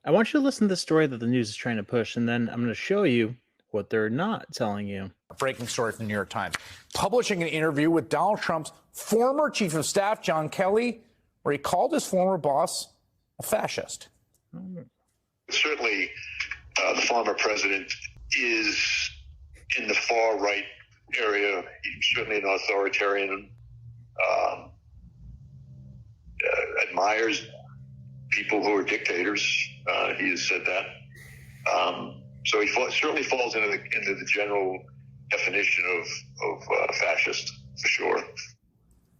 I want you to listen to the story that the news is trying to push, and then I'm going to show you what they're not telling you. Breaking story from the New York Times. Publishing an interview with Donald Trump's former chief of staff, John Kelly, where he called his former boss a fascist. Certainly, the former president is in the far right area. He's certainly an authoritarian, admires people who are dictators. He has said that. So he certainly falls into the general definition of fascist, for sure.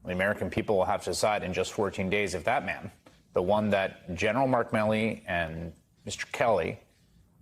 The American people will have to decide in just 14 days if that man, the one that General Mark Milley and Mr. Kelly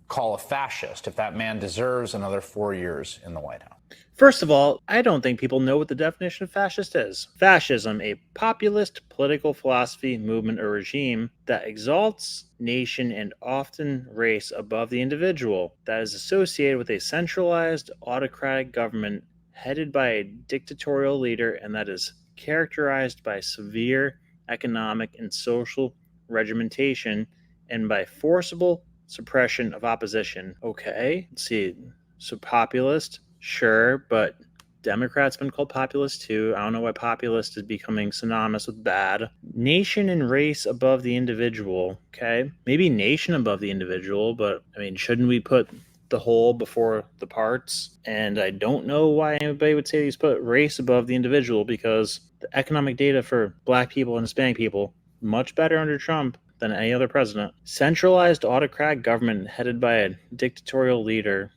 call a fascist, if that man deserves another 4 years in the White House. First of all, I don't think people know what the definition of fascist is. Fascism, a populist political philosophy, movement, or regime that exalts nation and often race above the individual, that is associated with a centralized autocratic government headed by a dictatorial leader, and that is characterized by severe economic and social regimentation and by forcible suppression of opposition. Okay, let's see. So populist, sure, but Democrats been called populist too. I don't know why populist is becoming synonymous with bad. Nation and race above the individual. Okay, maybe nation above the individual, but I mean, shouldn't we put the whole before the parts? And I don't know why anybody would say he's put race above the individual, because the economic data for black people and Hispanic people much better under Trump than any other president. Centralized autocratic government headed by a dictatorial leader.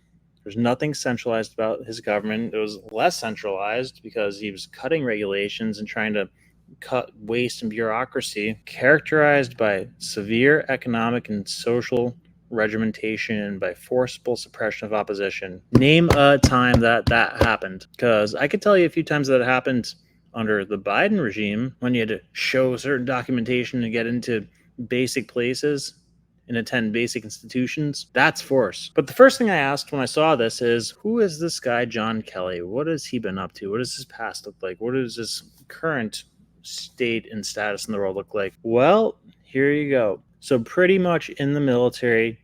There's nothing centralized about his government. It was less centralized because he was cutting regulations and trying to cut waste and bureaucracy, characterized by severe economic and social regimentation and by forcible suppression of opposition. Name a time that happened, because I could tell you a few times that it happened under the Biden regime, when you had to show certain documentation to get into basic places and attend basic institutions. That's force. But the first thing I asked when I saw this is, who is this guy John Kelly? What has he been up to? What does his past look like? What does his current state and status in the world look like? Well, here you go. So pretty much in the military,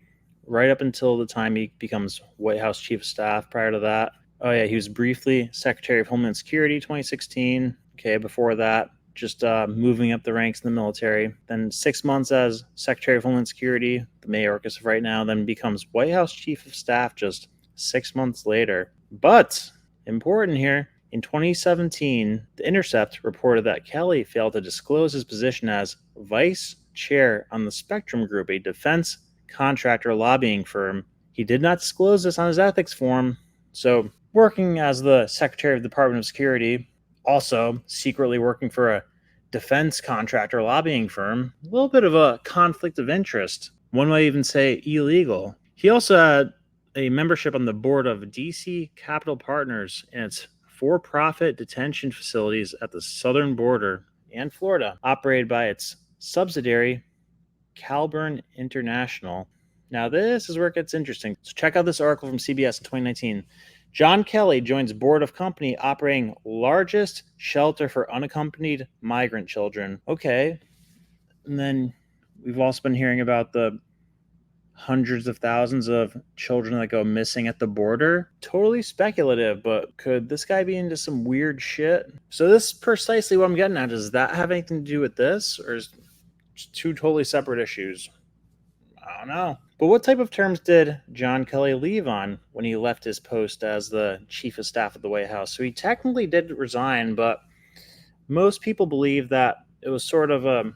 right up until the time he becomes White House Chief of Staff. Prior to that, oh yeah, he was briefly Secretary of Homeland Security, 2016. Okay, before that, just moving up the ranks in the military. Then 6 months as Secretary of Homeland Security, the Mayorkas of right now, then becomes White House Chief of Staff just 6 months later. But important here, in 2017, The Intercept reported that Kelly failed to disclose his position as vice chair on the Spectrum Group, a defense contractor lobbying firm. He did not disclose this on his ethics form. So, working as the Secretary of the Department of Security, also secretly working for a defense contractor lobbying firm, a little bit of a conflict of interest. One might even say illegal. He also had a membership on the board of DC Capital Partners and its for-profit detention facilities at the southern border and Florida, operated by its subsidiary, Calburn International. Now, this is where it gets interesting. So check out this article from CBS in 2019. John Kelly joins board of company operating largest shelter for unaccompanied migrant children. Okay. And then we've also been hearing about the hundreds of thousands of children that go missing at the border. Totally speculative, but could this guy be into some weird shit? So this is precisely what I'm getting at. Does that have anything to do with this, or is it two totally separate issues? I don't know. But what type of terms did John Kelly leave on when he left his post as the chief of staff at the White House? So he technically did resign, but most people believe that it was sort of a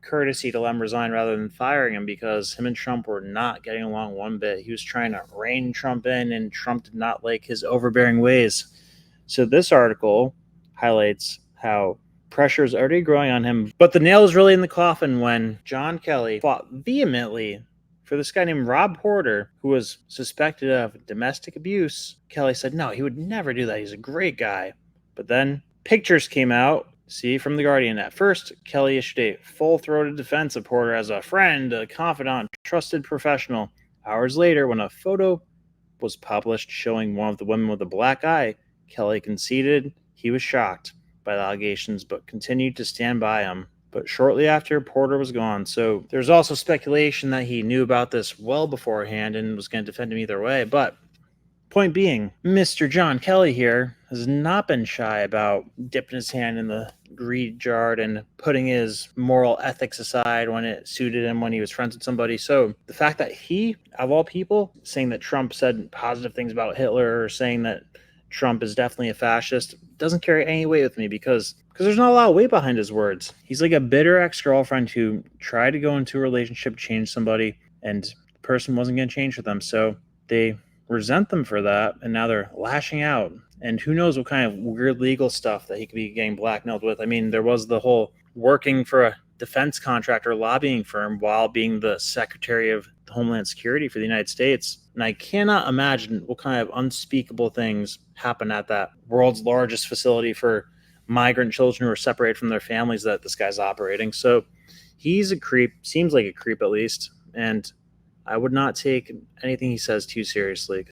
courtesy to let him resign rather than firing him, because him and Trump were not getting along one bit. He was trying to rein Trump in, and Trump did not like his overbearing ways. So this article highlights how pressure is already growing on him, but the nail is really in the coffin when John Kelly fought vehemently for this guy named Rob Porter, who was suspected of domestic abuse. Kelly said, no, he would never do that. He's a great guy. But then pictures came out, see, from The Guardian. At first, Kelly issued a full-throated defense of Porter as a friend, a confidant, trusted professional. Hours later, when a photo was published showing one of the women with a black eye, Kelly conceded he was shocked by the allegations, but continued to stand by him. but shortly after, Porter was gone. So there's also speculation that he knew about this well beforehand and was going to defend him either way. But point being, Mr. John Kelly here has not been shy about dipping his hand in the greed jar and putting his moral ethics aside when it suited him when he was friends with somebody. So the fact that he, of all people, saying that Trump said positive things about Hitler or saying that Trump is definitely a fascist doesn't carry any weight with me because there's not a lot of weight behind his words. He's like a bitter ex-girlfriend who tried to go into a relationship, change somebody, and the person wasn't going to change for them. So they resent them for that, and now they're lashing out. And who knows what kind of weird legal stuff that he could be getting blackmailed with. I mean, there was the whole working for a defense contractor lobbying firm while being the Secretary of Homeland Security for the United States. And I cannot imagine what kind of unspeakable things happen at that world's largest facility for migrant children who are separated from their families that this guy's operating. So he's a creep, seems like a creep at least. And I would not take anything he says too seriously.